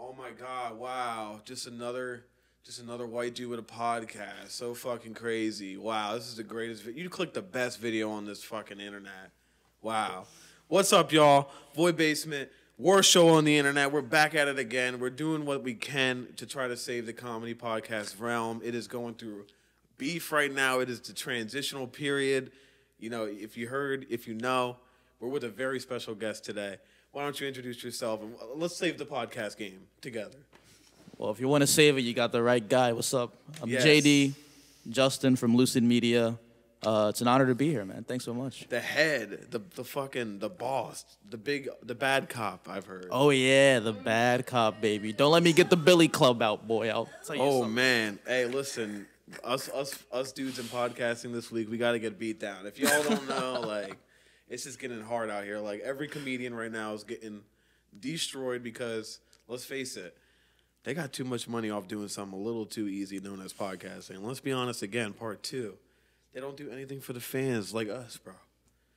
Oh my God! Wow, just another white dude with a podcast. So fucking crazy. Wow, this is the greatest. You clicked the best video on this fucking internet. Wow. What's up, y'all? Void Basement, worst show on the internet. We're back at it again. We're doing what we can to try to save the comedy podcast realm. It is going through beef right now. It is the transitional period. You know, if you know, we're with a very special guest today. Why don't you introduce yourself and let's save the podcast game together. Well, if you want to save it, you got the right guy. What's up? I'm Yes. JD, Justin from Lucid Media. It's an honor to be here, man. Thanks so much. The head, the boss, the bad cop, I've heard. Oh, yeah, the bad cop, baby. Don't let me get the Billy Club out, boy. I'll tell you something. Man. Hey, listen, us dudes in podcasting this week, we got to get beat down. If y'all don't know, like, it's just getting hard out here. Like, every comedian right now is getting destroyed because, let's face it, they got too much money off doing something a little too easy known as podcasting. Let's be honest again, part two. They don't do anything for the fans like us, bro.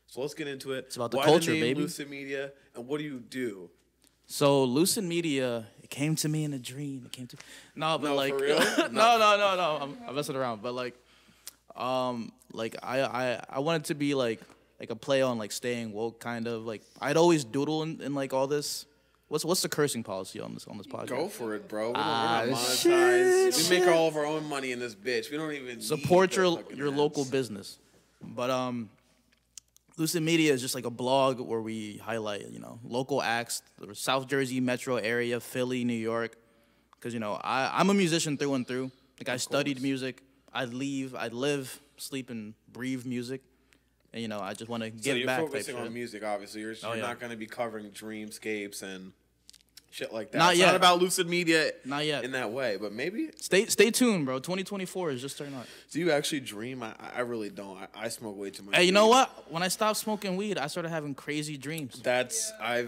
So let's get into it. It's about the Why culture, the name baby. Lucid Media, and what do you do? So, Lucid Media, it came to me in a dream. It came to No, but No, like... for real? No. I'm messing around. But, I wanted to be, like a play on, like, staying woke, kind of. Like, I'd always doodle in like, all this... What's the cursing policy on this podcast? Go for it, bro. We're not monetized. We make all of our own money in this bitch. We don't even Support need your local business. But Lucid Media is just like a blog where we highlight, local acts, the South Jersey metro area, Philly, New York. Because, I'm a musician through and through. Like, I studied music. I live, sleep, and breathe music. And, I just want to give back. So you're focusing on music, obviously. You're not going to be covering dreamscapes and shit like that. Not yet. It's not about Lucid Media Not yet. in that way, but maybe. Stay tuned, bro. 2024 is just starting out. Do you actually dream? I really don't. I smoke way too much. Hey, you weed. know what? When I stopped smoking weed, I started having crazy dreams. I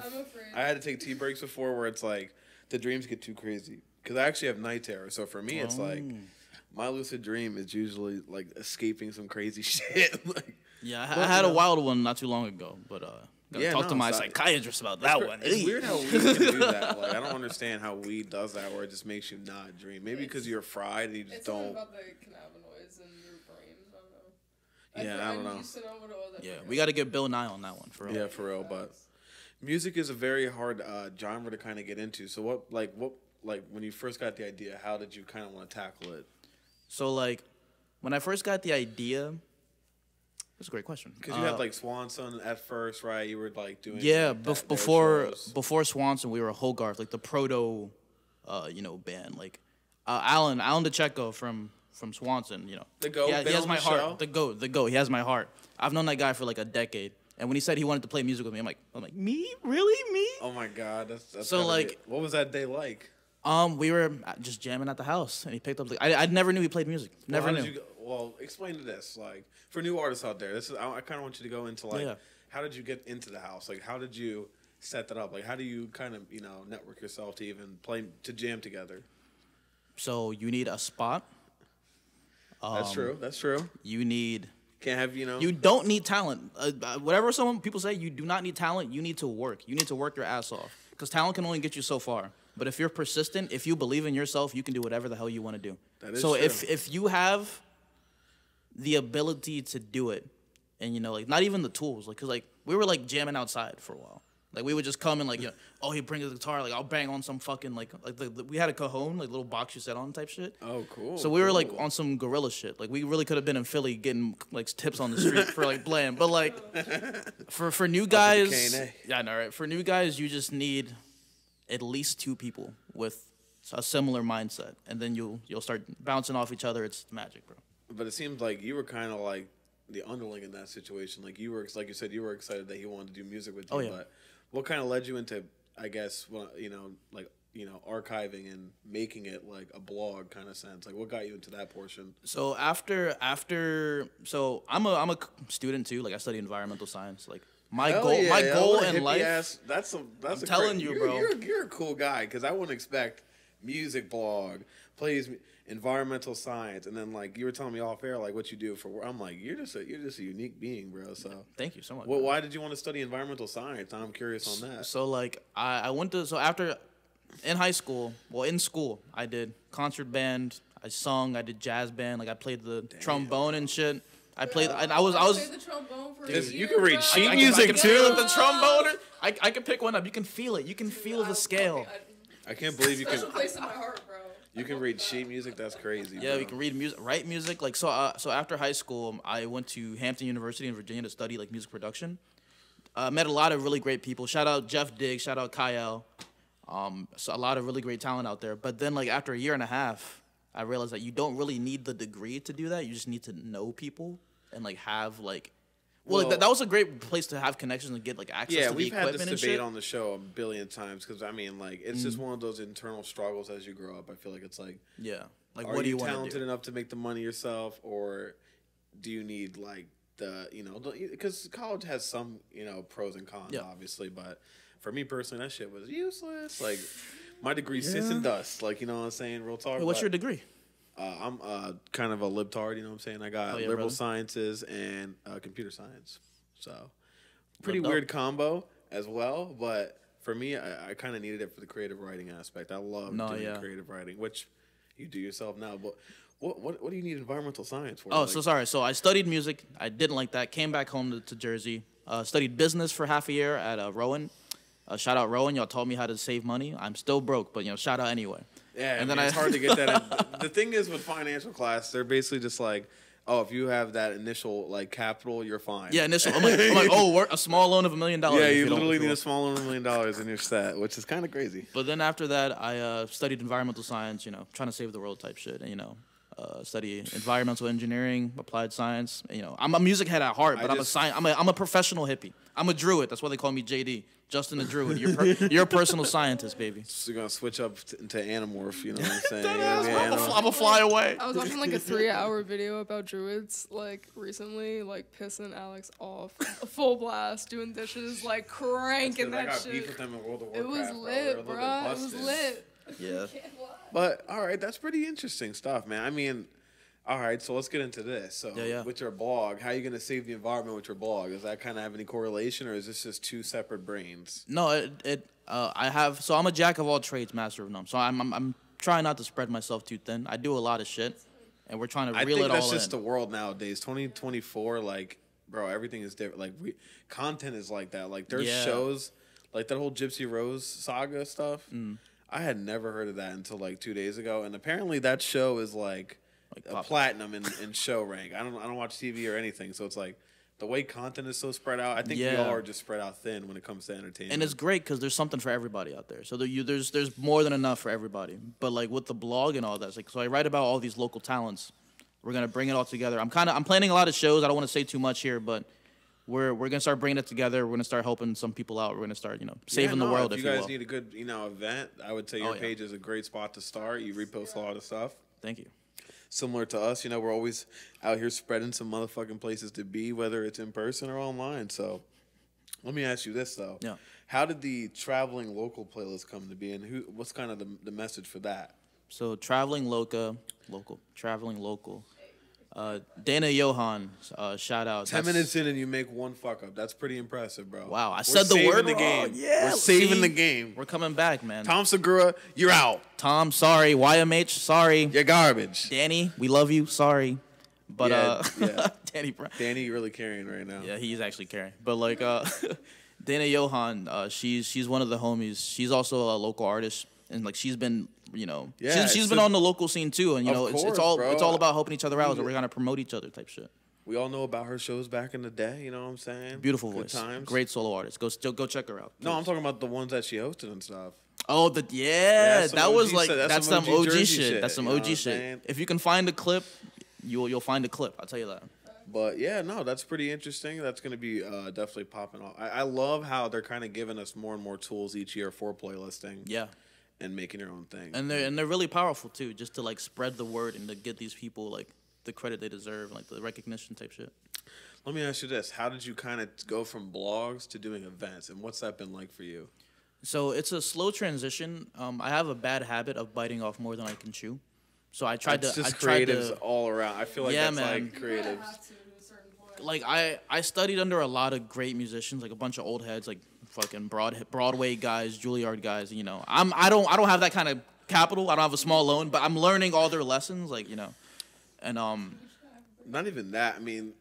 had to take tea breaks before where it's like the dreams get too crazy. Because I actually have night terror. So for me, it's like my lucid dream is usually like escaping some crazy shit. Like, Yeah, I had a wild one not too long ago, but gotta talk to my psychiatrist about that one. It's weird how weed can do that. Like, I don't understand how weed does that, where it just makes you not dream. Maybe because you're fried and you just don't. It's about the cannabinoids in your brain. I don't know. Yeah, I don't know. Used to know what it was. Yeah, we got to get Bill Nye on that one for real. Yeah, for real. But music is a very hard genre to kind of get into. So what when you first got the idea, how did you kind of want to tackle it? So when I first got the idea. That's a great question. Because you had Swanson at first, right? You were doing before Swanson, we were Hogarth, like the proto, band. Like Alan DeCecco from Swanson, The GOAT. He has my heart. Show? The GOAT. He has my heart. I've known that guy for like a decade. And when he said he wanted to play music with me, I'm like, me? Really? Me? Oh my God, that's so what was that day like? We were just jamming at the house, and he picked up. I never knew he played music. Never knew. Well, explain to this, for new artists out there. I kind of want you to go into how did you get into the house? Like, how did you set that up? Like, how do you kind of network yourself to even to jam together? So you need a spot. That's true. That's true. You need. Can't have You don't need talent. Whatever people say, you do not need talent. You need to work. You need to work your ass off because talent can only get you so far. But if you're persistent, if you believe in yourself, you can do whatever the hell you want to do. That is so true. if you have the ability to do it, and not even the tools, because we were jamming outside for a while. Like we would just come and he brings the guitar, I'll bang on some fucking we had a cajon, little box you set on type shit. Oh, cool. So we were on some gorilla shit. We really could have been in Philly getting tips on the street for playing. But for new guys, yeah, I know, right? For new guys, you just need at least two people with a similar mindset, and then you'll start bouncing off each other. It's magic, bro. But it seems like you were kind of the underling in that situation. Like you were, like you said, you were excited that he wanted to do music with you. Oh, yeah. But what kind of led you into, I guess, archiving and making it a blog kind of sense? What got you into that portion? So so I'm a student too. I study environmental science. My goal in life. I'm telling you, bro. You're a cool guy because I wouldn't expect music blog, plays environmental science, and then you were telling me off air what you do for work. I'm like, you're just a unique being, bro. So thank you so much. Well, why did you want to study environmental science? I'm curious on that. So I went to after In high school, well, in school, I did concert band. I sung. I did jazz band. Like I played the trombone and shit. I played. I was. played the trombone for a Dude, you year, can read bro. sheet I music can too. feel the trombone. I can pick one up. You can feel it. You can feel the scale. I can't believe you can. Special place in my heart, bro. You can read sheet music. That's crazy. Yeah, bro. we can read music, write music. Like so. So after high school, I went to Hampton University in Virginia to study like music production. Met a lot of really great people. Shout out Jeff Diggs. Shout out Kyle. So a lot of really great talent out there. But then like after a year and a half, I realized that you don't really need the degree to do that. You just need to know people and like have like. Well, Well, that was a great place to have connections and get like access Yeah, to the we've had equipment this and debate shit. on the show a billion times because I mean, like, it's just one of those internal struggles as you grow up. I feel like it's like, Yeah, like are what do you you want to talented do? enough to make the money yourself, or do you need like the because college has some pros and cons, Yeah. obviously, but for me personally, that shit was useless. Like, my degree sits in dust. Like, you know what I'm saying? Real talk. Wait, what's but, your degree? I'm kind of a libtard. You know what I'm saying? I got Oh, yeah, liberal brother. sciences and computer science. So pretty Well, weird combo as well. But for me, I kind of needed it for the creative writing aspect. I love doing creative writing, which you do yourself now. But what do you need environmental science for? Oh, Like, so sorry. So I studied music. I didn't like that. Came back home to Jersey. Studied business for half a year at Rowan. Shout out Rowan. Y'all taught me how to save money. I'm still broke, but shout out anyway. Yeah, And and then it's hard to get that. The thing is with financial class, they're basically just like, oh, if you have that initial like capital, you're fine. Yeah, initial. I'm like, oh, a small loan of $1 million. Yeah, if you don't- literally if need you a small loan of $1 million and you're set, which is kind of crazy. But then after that, I studied environmental science. Trying to save the world type shit. And study environmental engineering, applied science. I'm a music head at heart, but I'm a professional hippie. I'm a druid. That's why they call me JD. Justin the Druid. You're a personal scientist, baby. So you're gonna switch up into Animorph, you know what I'm saying? I'm gonna fly away. I was watching like a 3-hour video about druids like recently, like pissing Alex off, a full blast, doing dishes, like cranking I that got beef shit. with them in World of It Warcraft. was Bro. They're a lit, little bro. bit It was busted. lit. Yeah. But all right, that's pretty interesting stuff, man. I mean, all right, so let's get into this. So Yeah. with your blog, how are you gonna save the environment with your blog? Does that kind of have any correlation, or is this just two separate brains? No, I have. So I'm a jack of all trades, master of none. So I'm trying not to spread myself too thin. I do a lot of shit, and we're trying to I reel think it that's all just in. the world nowadays. 2024, like, bro, everything is different. Like, content is like that. Like, there's Yeah. shows, like that whole Gypsy Rose saga stuff. I had never heard of that until like 2 days ago, and apparently that show is like a pop- platinum in show rank. I don't watch TV or anything, so it's like the way content is so spread out. I think we Yeah. all are just spread out thin when it comes to entertainment. And it's great because there's something for everybody out there. So there's more than enough for everybody. But like with the blog and all that, it's like, so I write about all these local talents. We're gonna bring it all together. I'm planning a lot of shows. I don't want to say too much here, but we're gonna start bringing it together. We're gonna start helping some people out. We're gonna start saving the world. If If you you guys will. need a good event, I would say your yeah. page is a great spot to start. You repost a lot of stuff. Thank you. Similar to us, we're always out here spreading some motherfucking places to be, whether it's in person or online. So let me ask you this though. Yeah. How did the traveling local playlist come to be, and what's kind of the message for that? So traveling local. Dana Johan, shout out. 10 minutes in and you make one fuck up. That's pretty impressive, bro. Wow, I We're said the saving word the wrong. game. Yeah, We're saving see? the game. We're coming back, man. Tom Segura, you're out. Tom, sorry. YMH, sorry. You're garbage. Danny, we love you. Sorry. But Yeah. Danny Brown. Danny, you're really carrying right now. Yeah, he's actually carrying. But like Dana Johan, she's one of the homies. She's also a local artist, and like she's been Yeah, she's it's been a- on the local scene too, and Of it's course, all bro. it's all about helping each other out. So we're gonna promote each other type shit. We all know about her shows back in the day. You know what I'm saying? Beautiful Good voice, times. great solo artist. Go check her out. No, I'm talking about the ones that she hosted and stuff. Oh, some that was OG like shit. that's some some OG Jersey shit. That's some you know OG what I'm shit. saying? If you can find a clip, you'll find a clip. I'll tell you that. But yeah, no, that's pretty interesting. That's going to be definitely popping off. I love how they're kind of giving us more and more tools each year for playlisting. Yeah. And making your own thing. And they're really powerful too, just to like spread the word and to get these people like the credit they deserve, like the recognition type shit. Let me ask you this: how did you kind of go from blogs to doing events, and what's that been like for you? So it's a slow transition. I have a bad habit of biting off more than I can chew. So I tried It's to. just I tried creatives to. all around. I feel like Yeah, that's man. like You kinda creatives. have to a certain point. like I studied under a lot of great musicians, like a bunch of old heads, like fucking Broadway guys, Juilliard guys. You know, I don't have that kind of capital. I don't have a small loan, but I'm learning all their lessons, like, you know, and Not even that. I mean,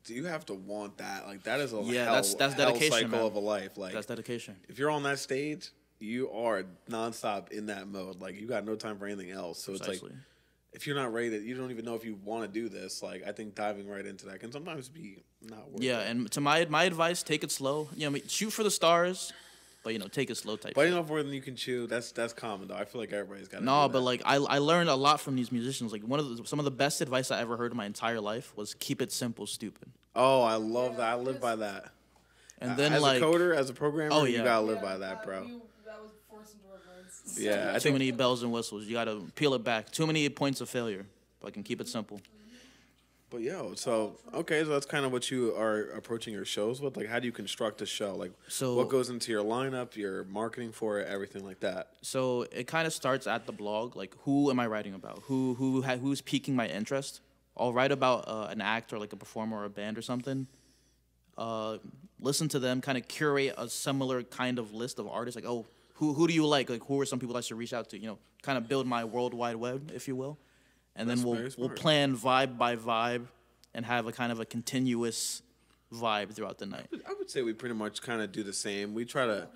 do you have to want that? Like, that is a that's dedication, cycle man. of a life. Like, That's dedication. if you're on that stage, you are nonstop in that mode. Like, you got no time for anything else. So it's Precisely. like, if you're not ready, you don't even know if you want to do this. Like, I think diving right into that can sometimes be not worth Yeah, it. and to my advice, take it slow. You know, shoot for the stars, but, you know, take it slow type. Biting shit. off more than you can chew, that's common, though. I feel like everybody's got to No, do but that. like I learned a lot from these musicians. Like some of the best advice I ever heard in my entire life was keep it simple, stupid. Oh, I love that. I live by that. And then as like a coder, as a programmer, you yeah. got to live by that, bro. That was forced into our brains. Yeah, I too think many bells and whistles. You gotta peel it back. Too many points of failure. If I can keep it simple. But so that's kind of what you are approaching your shows with. Like, how do you construct a show? Like, So- what goes into your lineup, your marketing for it, everything like that. So it kind of starts at the blog. Like, who am I writing about? Who's piquing my interest? I'll write about an act or like a performer or a band or something. Listen to them, kind of curate a similar kind of list of artists. Like, oh, who do you like? Like, who are some people I should reach out to? You know, kind of build my world wide web, if you will. And That's then very we'll smart. plan vibe by vibe and have a kind of a continuous vibe throughout the night. I would say we pretty much kind of do the same. We try to.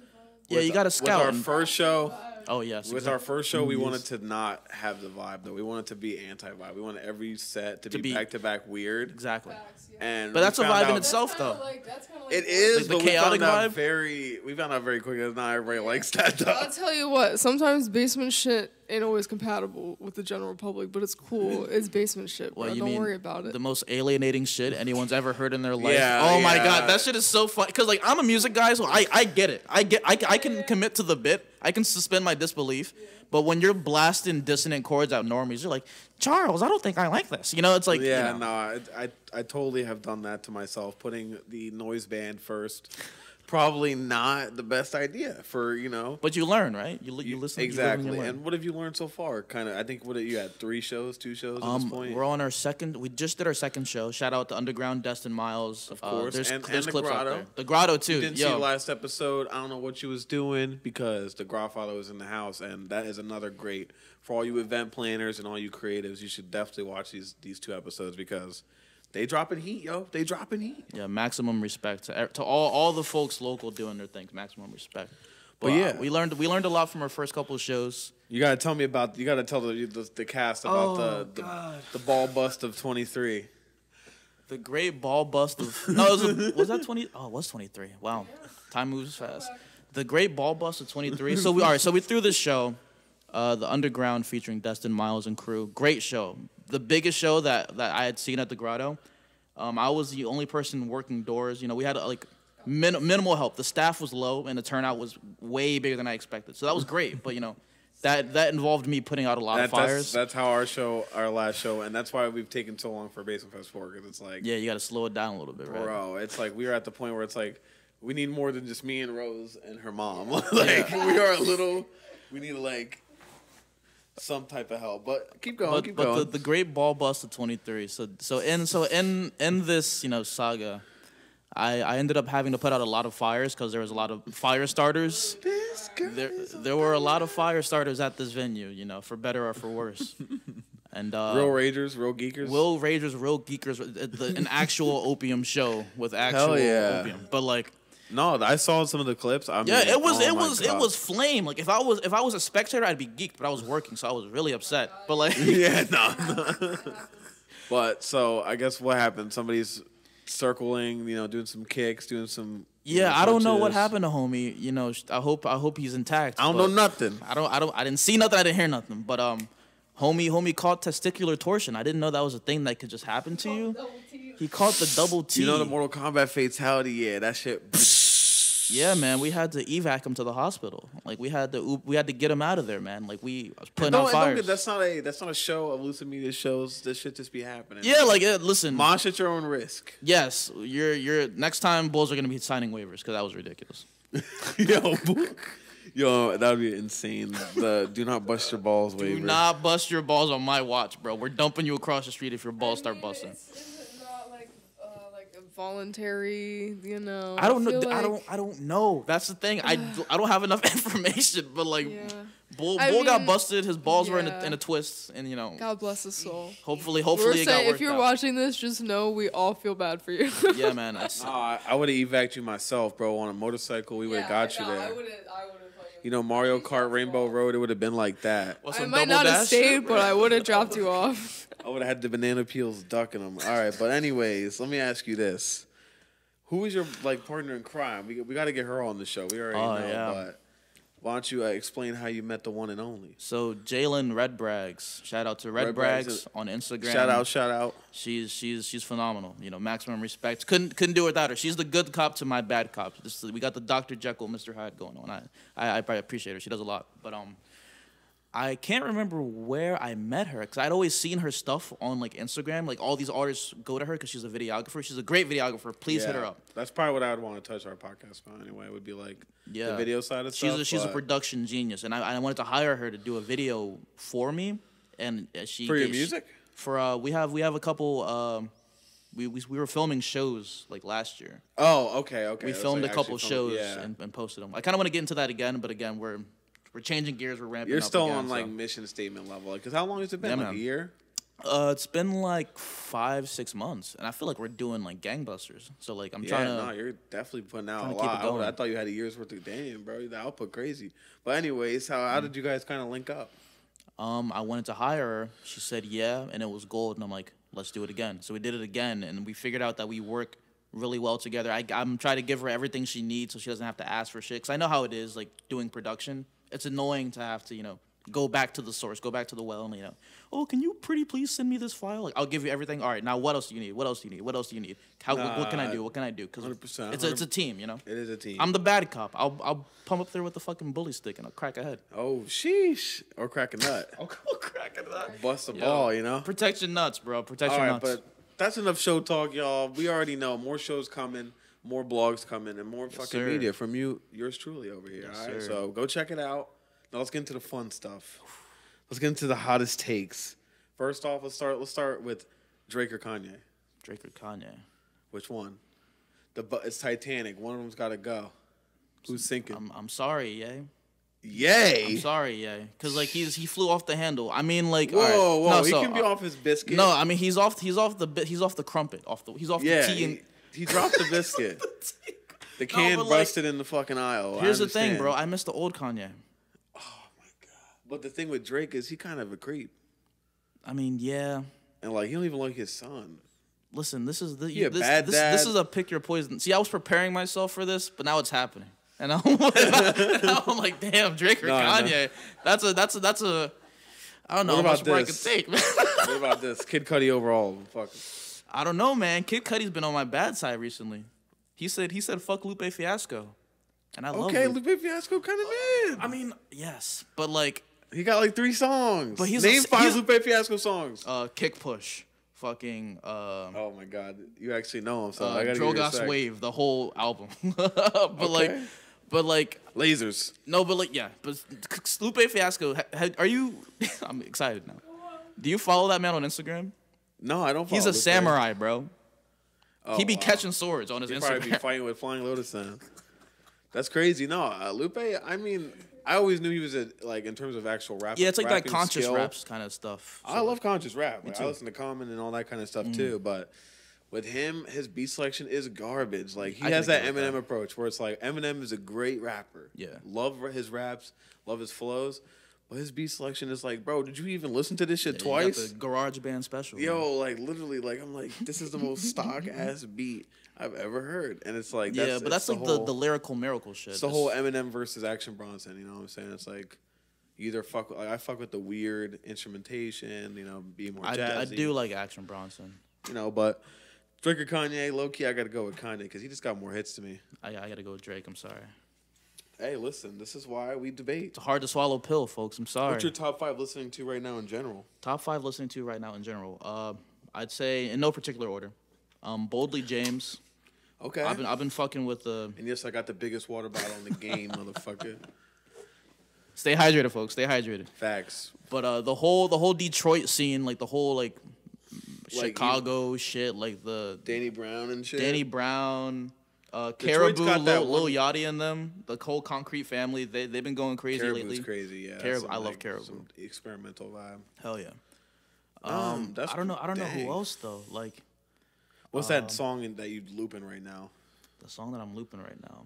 Yeah, you gotta With scout our and- first show, Oh yes. with our first show, we wanted to not have the vibe though. We wanted to be anti-vibe. We wanted every set to be back to back weird. exactly. And But that's a we found vibe in out- itself, though. That's kind of like It is, Like the but we chaotic found out vibe? we found out very quickly that not everybody likes that though. I'll tell you what. Sometimes basement shit ain't always compatible with the general public, but it's cool. It's basement shit, bro. Well, you Don't mean worry about it. the most alienating shit anyone's ever heard in their life. Yeah, oh my yeah. god, that shit is so fun. Cause like I'm a music guy, so I get it. I can commit to the bit. I can suspend my disbelief. But when you're blasting dissonant chords out normies, you're like, Charles, I don't think I like this. You know, it's like Yeah, you know. no, I totally have done that to myself. Putting the noise band first, probably not the best idea for But you learn, right? You listen. You live exactly. and you learn. And what have you learned so far? Kind of, I think you had 2 shows at this point. We're on our second. We just did our second show. Shout out to Underground, Destin Miles. Of course, there's and clips the out Grotto. there. The Grotto too. You didn't see Yo, the last episode. I don't know what you was doing because the Godfather was in the house, and that is another great for all you event planners and all you creatives. You should definitely watch these 2 episodes because they dropping heat, yo. They dropping heat. yeah, maximum respect to all the folks local doing their things. Maximum respect. But yeah. we learned a lot from our first couple of shows. You gotta tell me about. You gotta tell the cast about the ball bust of 23. The great ball bust of no, was that 20? Oh, it was 23. Wow, time moves fast. The great ball bust of 23. So we threw this show, the Underground featuring Destin Miles and crew. Great show, the biggest show that I had seen at the Grotto. I was the only person working doors. You know, we had like minimal help. The staff was low and the turnout was way bigger than I expected. So that was great. But you know, that involved me putting out a lot of fires. That's how our last show, and that's why we've taken so long for Basement Fest 4 because it's like, Yeah, you got to slow it down a little bit, right? bro, it's like we are at the point where it's like we need more than just me and Rose and her mom. Like we are a little. We need like some type of help, but keep going, keep going. But the great ball bust of 23. So in this saga, I ended up having to put out a lot of fires because there was a lot of fire starters. There were a lot of fire starters at this venue, for better or for worse. And real ragers, real geekers. real ragers, real geekers, an actual opium show with actual yeah. opium. But like, No, I saw some of the clips. I mean, yeah, it was oh my God. flame. Like if I was a spectator, I'd be geeked, but I was working, so I was really upset. But like, Yeah, no. But so I guess what happened? Somebody's circling, doing some kicks, doing some. yeah, I don't know what punches. happened to homie. I hope he's intact. I don't know but nothing. I didn't see nothing. I didn't hear nothing. But homie caught testicular torsion. I didn't know that was a thing that could just happen to you. He caught the double T. You know the Mortal Kombat fatality? Yeah, that shit. Yeah, man, we had to evac him to the hospital. Like we had to get him out of there, man. Like I was putting out fires. That's not a show of Lucid Media shows. This shit just be happening. Yeah, like listen. Mosh at your own risk. Yes, you're next time Bulls are gonna be signing waivers because that was ridiculous. Yo, that would be insane. The do not bust your balls waiver. Do not bust your balls on my watch, bro. We're dumping you across the street if your balls start busting. Is it not like a voluntary, you know. I don't know. feel I don't know. That's the thing. I don't have enough information. But like, Yeah. Bull I got mean, busted. His balls were yeah. in a twist, and you know. God bless his soul. Hopefully We're it got saying, worked if you're out. watching this, just know we all feel bad for you. Yeah, man. That's, No, I would have evac you myself, bro, on a motorcycle. We would have got you there. I would have. You know, Mario Kart Rainbow Road, it would have been like that. What's I some might double not have dash? stayed, but I would have dropped you off. I would have had the banana peels ducking them. All right, but anyways, let me ask you this: who is your like partner in crime? We got to get her on the show. We already know, yeah. but why don't you explain how you met the one and only? So Jalen Red Brags, shout out to Red Brags on Instagram. Shout out. She's phenomenal. You know, maximum respect. Couldn't do it without her. She's the good cop to my bad cop. We got the Dr. Jekyll, Mr. Hyde going on. I probably appreciate her. She does a lot. But I can't remember where I met her because I'd always seen her stuff on like Instagram. Like all these artists go to her because she's a videographer. She's a great videographer. Please hit her up. That's probably what I would want to touch our podcast about anyway. It would be like the video side of stuff. She's a production genius, and I wanted to hire her to do a video for me. And she for your music. We have a couple. We were filming shows like last year. Oh, okay. We filmed a couple shows and posted them. I kind of want to get into that again, but again, we're changing gears. We're ramping. You're up still again, on like mission statement level. Because how long has it been? Yeah, like a year. It's been like 5-6 months, and I feel like we're doing like gangbusters. So like I'm trying to. No, you're definitely putting out a keep it lot. going. I thought you had a year's worth of damn, bro. The output crazy. But anyways, how did you guys kind of link up? I wanted to hire her. She said yeah, and it was gold. And I'm like, let's do it again. So we did it again, and we figured out that we work really well together. I'm trying to give her everything she needs so she doesn't have to ask for shit. Because I know how it is, like doing production. It's annoying to have to, you know, go back to the source, go back to the well, and, you know, oh, can you pretty please send me this file? Like, I'll give you everything. All right, now what else do you need? What else do you need? What else do you need? What can I do? What can I do? Because 100%, it's a team, you know? It is a team. I'm the bad cop. I'll pump up there with the fucking bully stick and I'll crack a head. Oh, sheesh. Or crack a nut. I'll crack a nut. Bust a ball, you know? Protect your nuts, bro. Protect All your right, nuts. but that's enough show talk, y'all. We already know more shows coming, more blogs coming, and more fucking sir. media from yours truly over here. Yes, all right, sir. so go check it out. Now let's get into the fun stuff. Let's get into the hottest takes. First off, let's start with Drake or Kanye. Drake or Kanye? Which one? It's Titanic. One of them's got to go. Who's sinking? I'm sorry, Ye. Yay! I'm sorry, Ye. Because like he flew off the handle. I mean, like Whoa, all right. whoa! No, He so, can be off his biscuit. No, I mean he's off the crumpet. He's off Yeah, the tea and. he dropped the biscuit. The can but, like, busted in the fucking aisle. Here's I the thing, understand. bro. I miss the old Kanye. But the thing with Drake is he kind of a creep, I mean, yeah. and like he don't even like his son. Listen, this is a bad dad. this is a pick your poison. See, I was preparing myself for this, but now it's happening, and now I'm like, damn, Drake or Kanye. That's a. I don't know how much more I can take, man. What about this? Kid Cudi overall, fuck. I don't know, man. Kid Cudi's been on my bad side recently. He said fuck Lupe Fiasco, and I love Okay, Lupe. Lupe Fiasco kind of mid. I mean, yes, but like. He got like 3 songs. But Name 5 Lupe Fiasco songs. Kick Push, fucking. Oh my god, you actually know him, so I gotta give you a Drogas sec. Wave, the whole album. But like, Lasers. no, but like, yeah, but Lupe Fiasco. Are you? I'm excited now. Do you follow that man on Instagram? No, I don't. He's follow a Lupe. samurai, bro. Oh, He be wow. catching swords on his He'd Instagram. probably be fighting with Flying Lotus then. That's crazy. No, Lupe. I mean, I always knew he was like in terms of actual rap. Yeah, it's like that rapping conscious skill. raps kind of stuff. I love conscious rap. Like, I too. listen to Common and all that kind of stuff too. But with him, his beat selection is garbage. Like he I has can that agree with Eminem that. approach where it's like Eminem is a great rapper. Yeah. Love his raps, love his flows, but his beat selection is like, bro, did you even listen to this shit You got twice? the Garage Band special. man. Yo, like literally, like I'm like, this is the most stock ass beat I've ever heard, and it's like, Yeah, but that's it's like whole, the lyrical miracle shit. it's the whole Eminem versus Action Bronson. You know what I'm saying? It's like. You either fuck, like I fuck with the weird instrumentation, you know, be more jazzy. I do like Action Bronson. You know, but Drake or Kanye, low key, I gotta go with Kanye because he just got more hits to me. I gotta go with Drake. I'm sorry. Hey, listen, this is why we debate. It's a hard to swallow pill, folks. I'm sorry. What's your top 5 listening to right now in general? Top 5 listening to right now in general? I'd say in no particular order. Boldly James. Okay. I've been fucking with the. And yes, I got the biggest water bottle in the game, motherfucker. Stay hydrated, folks. Stay hydrated. Facts. But the whole Detroit scene, like the whole like Chicago shit, like the Danny Brown and shit. Danny Brown, Detroit's Caribou, got that Lil one- Yachty and them, the whole Concrete family. They've been going crazy Caribou's lately. crazy, yeah. Caribou, Some, I love like, Caribou. some experimental vibe. Hell yeah. That's I don't know dang. who else though. Like What's that song that you looping right now? the song that I'm looping right now.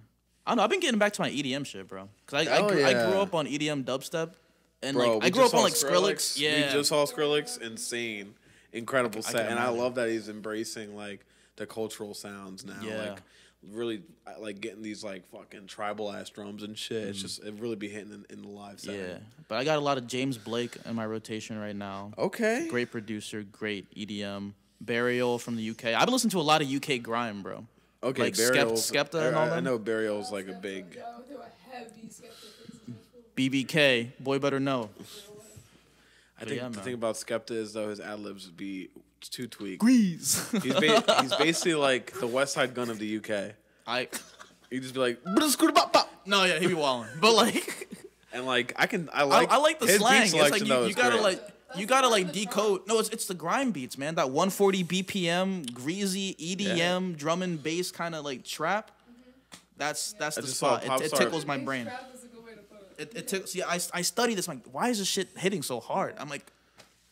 I don't know. I've been getting back to my EDM shit, bro. Cause I Hell grew yeah. up on EDM dubstep, and Bro, like we I grew just up on saw like Skrillex. Yeah, We just saw Skrillex. Insane. Incredible I set. can And I imagine. love that he's embracing like the cultural sounds now. Yeah. Like really like getting these like fucking tribal ass drums and shit. It's just it really be hitting in the live set. yeah. But I got a lot of James Blake in my rotation right now. Okay. Great producer, great EDM. Burial from the UK. I've been listening to a lot of UK grime, bro. Okay, Like Burial's, Skepta and all I them. know Burial's like a big. BBK, boy better know. I think yeah, the man. thing about Skepta is though his ad libs would be too tweaked. Grease. He's basically like the West Side Gun of the UK. You just be like, No, yeah, he be wilding. But like, and like I like the his slang. beat It's selection, like though, you is gotta great. you gotta like decode. No, it's the grime beats, man. That 140 BPM, greasy EDM, drum and bass kind of like trap. That's the just saw spot. Pop It Star- tickles my brain. It tickles. See, I study this. I'm like, why is this shit hitting so hard? I'm like,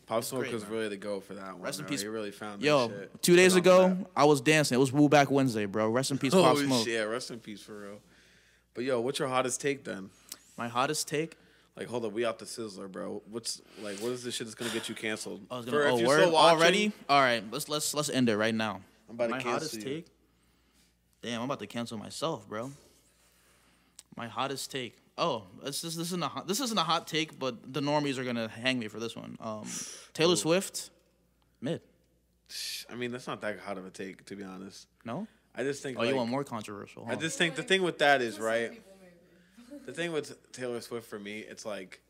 Pop Smoke great, was man. really the go for that one. Rest in bro. peace. He really found that yo, shit. 2 days Put on ago, that. I was dancing. It was Woo Back Wednesday, bro. Rest in peace, Pop Oh Smoke. shit, yeah, rest in peace for real. But yo, what's your hottest take then? My hottest take. Like, hold up, we out the Sizzler, bro. What is this shit that's gonna get you canceled? I was For- gonna. if Oh, you're word still watching, already. All right, let's end it right now. I'm about to My cancel hottest you. take. Damn, I'm about to cancel myself, bro. My hottest take. Oh, this isn't a hot take, but the normies are gonna hang me for this one. Taylor Swift, mid. I mean, that's not that hot of a take, to be honest. No. I just think. Oh, like, you want more controversial? Huh? I just think the thing with that is right. The thing with Taylor Swift for me, it's like,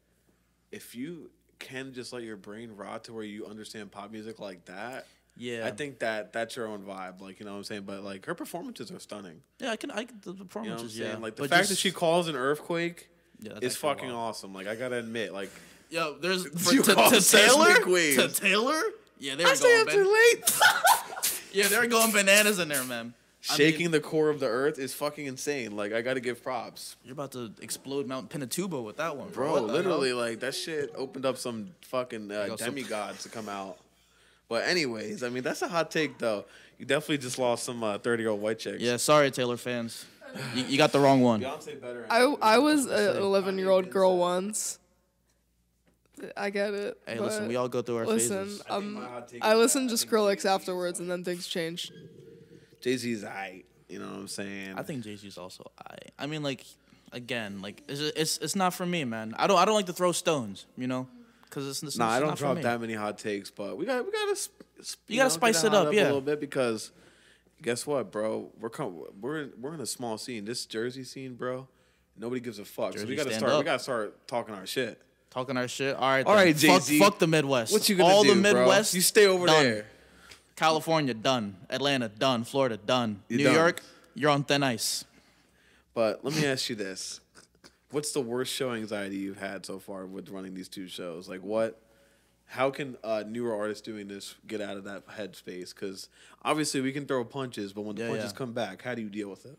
if you can just let your brain rot to where you understand pop music like that. Yeah. I think that's your own vibe, like, you know what I'm saying. But like her performances are stunning. Yeah, I can. The You know what I'm performances. saying? Yeah. Like the But fact that just- she calls an earthquake Yeah, that's is actually fucking wild. awesome. Like I gotta admit, like Yo, there's You call to seismic Taylor. waves. To Taylor. Yeah, they I were stay going. up too late. Yeah, they were going bananas in there, man. I Shaking mean, the core of the earth is fucking insane. Like I gotta give props, You're about to explode Mount Pinatubo with that one, bro. What the Literally, hell? like that shit opened up some fucking go, some- demigods to come out. But anyways, I mean that's a hot take though. You definitely just lost some 30-year-old white chicks. Yeah, sorry, Taylor fans. You got the wrong one. Beyonce better. I was an 11-year-old girl once. I get it. Hey, but listen, we all go through our listen. phases. I listened to Skrillex afterwards, and then things changed. Jay-Z's aight. You know what I'm saying? I think Jay-Z's also I mean, like, again, like it's not for me, man. I don't like to throw stones, you know, because it's Nah, I don't not for drop me. that many hot takes, but we gotta You gotta spice it up, a yeah. little bit because guess what, bro? We're in a small scene. This Jersey scene, bro. Nobody gives a fuck. So Jersey, we gotta stand start. up. We gotta start talking our shit. Talking our shit. All right, All then. right, Jay-Z. Fuck the Midwest. What you gonna all do, the Midwest? bro? You stay over done. there. California done. Atlanta done. Florida done. You New done. York, you're on thin ice. But let me ask you this: what's the worst show anxiety you've had so far with running these two shows? Like, what? How can newer artists doing this get out of that headspace? Because obviously we can throw punches, but when the Yeah, punches yeah. come back, how do you deal with it?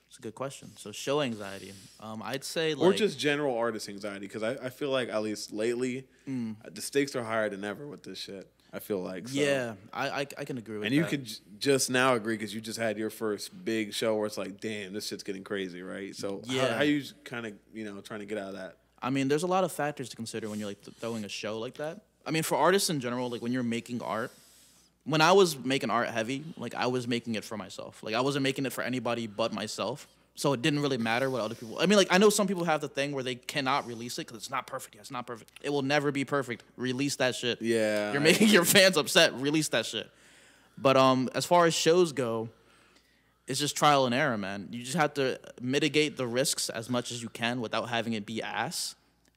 It's a good question. So show anxiety. I'd say like Or just general artist anxiety? Because I feel like at least lately, the stakes are higher than ever with this shit. I feel like so. yeah, I can agree with And that. you could just now agree because you just had your first big show where it's like, damn, this shit's getting crazy, right? So Yeah. how you kind of trying to get out of that? I mean, there's a lot of factors to consider when you're like throwing a show like that. I mean, for artists in general, like when you're making art, when I was making art heavy, like I was making it for myself. Like I wasn't making it for anybody but myself. So it didn't really matter what other people. I mean, like I know some people have the thing where they cannot release it because it's not perfect. Yeah, it's not perfect. It will never be perfect. Release that shit. Yeah, You're I making your fans upset. Release that shit. But as far as shows go, it's just trial and error, man. You just have to mitigate the risks as much as you can without having it be ass.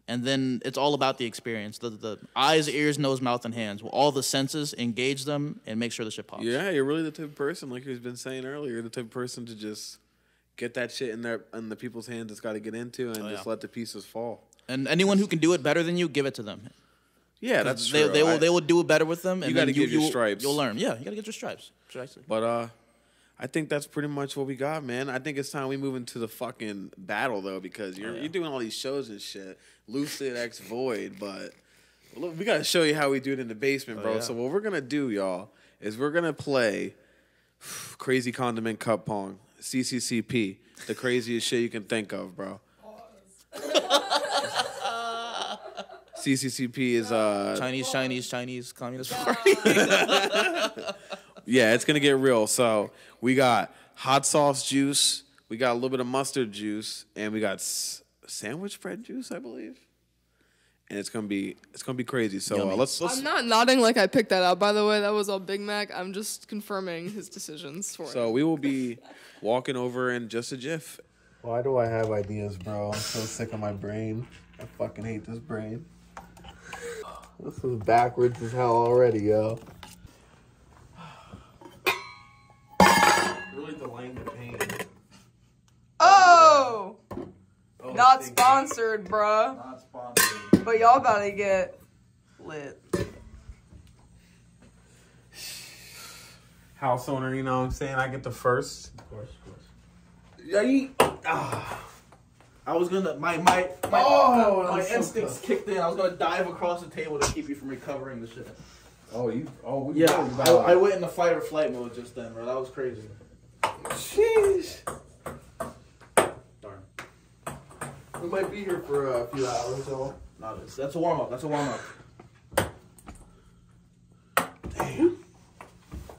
And then it's all about the experience. The eyes, ears, nose, mouth, and hands. All the senses, engage them and make sure the shit pops. Yeah, you're really the type of person, like you've been saying earlier, you're the type of person to just get that shit in the people's hands it's got to get into and just yeah. let the pieces fall. And anyone who can do it better than you, give it to them. Yeah, that's true. They will do it better with them. And you got to get your stripes. You'll learn. Yeah, you got to get your stripes. Precisely. But I think that's pretty much what we got, man. I think it's time we move into the fucking battle though, because you're doing all these shows and shit, Lucid x Void. But look, we got to show you how we do it in the basement, bro. So what we're gonna do, y'all, is we're gonna play Crazy Condiment Cup Pong, CCCP, the craziest shit you can think of, bro. CCCP is Chinese Communist Party. Yeah, it's gonna get real. So we got hot sauce juice, we got a little bit of mustard juice, and we got sandwich bread juice, I believe. And it's gonna be crazy. So let's. I'm not nodding like I picked that out. By the way, that was all Big Mac. I'm just confirming his decisions for So we will be walking over in just a jiff. Why do I have ideas, bro? I'm so sick of my brain. I fucking hate this brain. This is backwards as hell already, yo. Really delaying the pain. Oh! Not sponsored, bruh. Not sponsored. But y'all gotta get lit. House owner, you know what I'm saying? I get the first. Of course. I was gonna my instincts kicked in. I was gonna dive across the table to keep you from recovering the shit. I went into fight or flight mode just then, bro. That was crazy. Jeez. Darn. We might be here for a few hours, though. No, that's a warm up. Damn.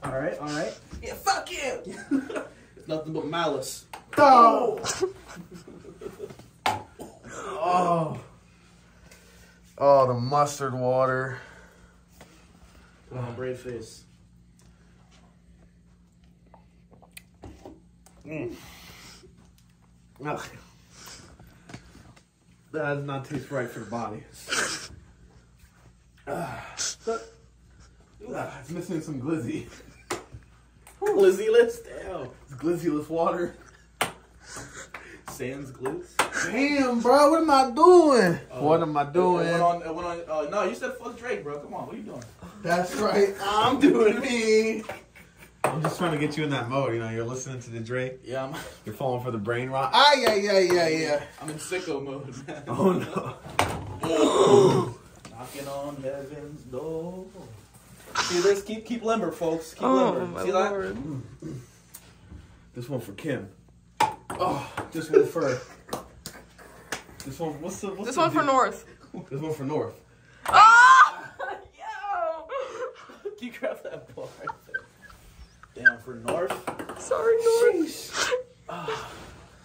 All right. Yeah, fuck you. It's nothing but malice. Oh. Oh, the mustard water. Come on, brave face. Ugh. That does not taste right for the body. It's missing some glizzy. Glizzy-less? Damn. It's glizzy-less water. Sans glitz. Damn, bro, what am I doing? What am I doing? It went on, no, you said fuck Drake, bro. Come on, what are you doing? That's right. I'm doing me. I'm just trying to get you in that mode. You know, you're listening to the Drake. Yeah, You're falling for the brain rot. Yeah. I'm in sicko mode, man. Oh, no. Knocking on heaven's door. See this? Keep limber, folks. Keep limber. My See Lord. that? This one for Kim. Oh, this one for... This one... What's the... This one for North. This one for North. Ah! Yo! You grab that ball right there. Damn, for North. Sorry, North.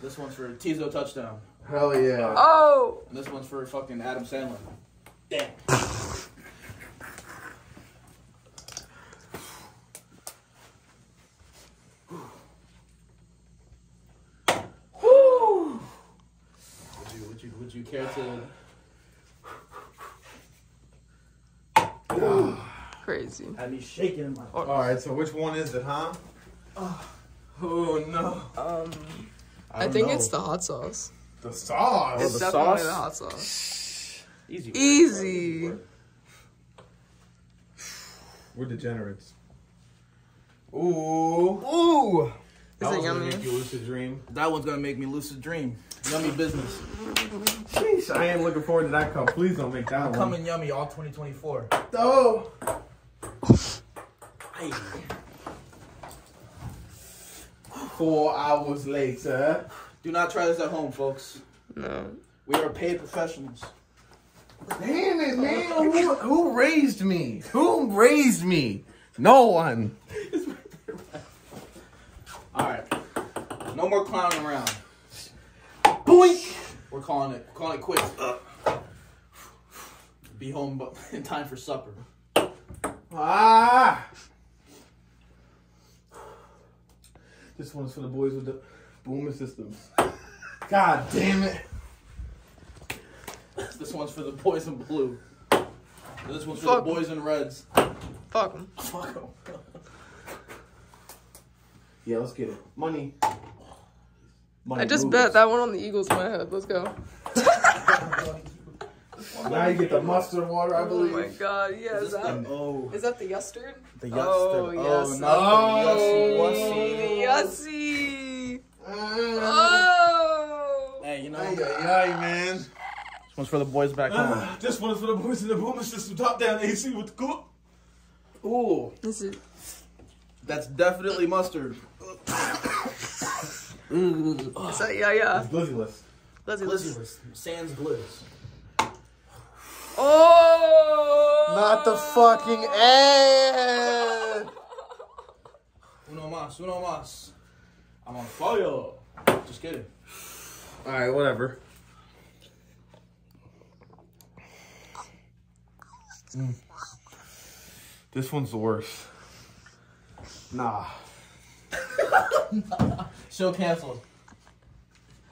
This one's for Tizo touchdown. Hell yeah. Oh! And this one's for fucking Adam Sandler. Damn. Would you care to Crazy. have me shaking in my Alright, so which one is it, huh? Oh, no. I think it's the hot sauce. The sauce. It's the definitely sauce? the hot sauce. Easy. We're degenerates. Ooh. Is That it was gonna yummy? make you lucid dream. That one's gonna make me lucid dream. Yummy business. Sheesh, I ain't looking forward to that cup. Please don't make that one. Coming yummy all 2024. Oh. 4 hours later. Do not try this at home, folks. No. We are paid professionals. Damn it, man. Who raised me? Who raised me? No one. Alright. No more clowning around. Boink. We're calling it quits. Be home in time for supper. Ah. This one's for the boys with the booming systems. God damn it. This one's for the boys in blue. This one's for Fuck. the boys in reds. Fuck 'em. Fuck 'em. Yeah, let's get it. Money. I just bet that one on the Eagles in my head. Let's go. Now you get the mustard water, I believe. Oh my god, yeah, is that the yustard? The yustard. Oh, yes. Not the Yussy. Oh! Hey, you know. Ay, man. This one's for the boys back home. This one is for the boys in the booming system. Top down AC with the cool. Ooh. This is. That's definitely mustard. Is that, yeah. It's blizzyless. Blizzyless. Sans glizz. Oh! Not the fucking egg. Uno mas. I'm on fire. Just kidding. All right, whatever. This one's the worst. Nah. Show canceled.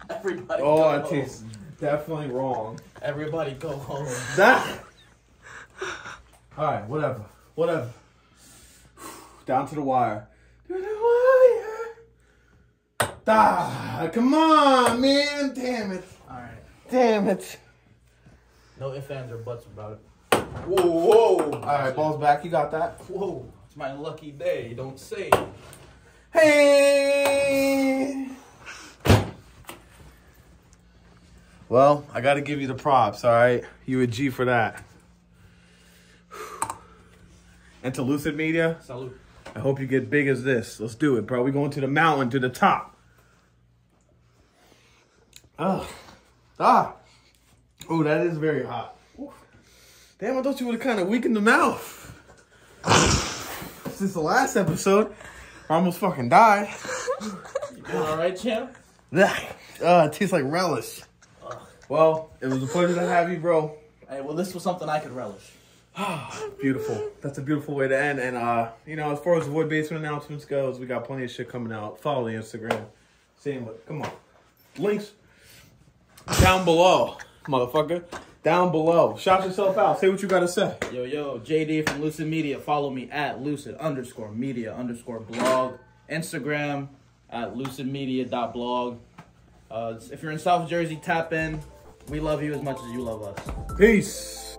Everybody Oh, go it home. tastes definitely wrong. Everybody go home. That. All right, whatever. Down to the wire. To the wire. Ah, come on, man. Damn it. Alright. Damn it. No ifs, ands, or buts about it. Whoa. All right, balls back. You got that. Whoa. It's my lucky day. Don't say. Hey. Well, I got to give you the props, all right? You a G for that. And to Lucid Media, Salute. I hope you get big as this. Let's do it, bro. We going to the mountain, to the top. Oh, that is very hot. Oof. Damn, I thought you would have kind of weakened the mouth. Since the last episode, I almost fucking died. You doing all right, champ? It tastes like relish. Well, it was a pleasure to have you, bro. Hey, well, this was something I could relish. Beautiful. That's a beautiful way to end. And, you know, as far as the Void Basement announcements goes, we got plenty of shit coming out. Follow the Instagram. Same, but come on. Links down below, motherfucker. Down below. Shout yourself out. Say what you got to say. Yo, JD from Lucid Media. Follow me at lucid_media_blog. Instagram at lucidmedia.blog. If you're in South Jersey, tap in. We love you as much as you love us. Peace.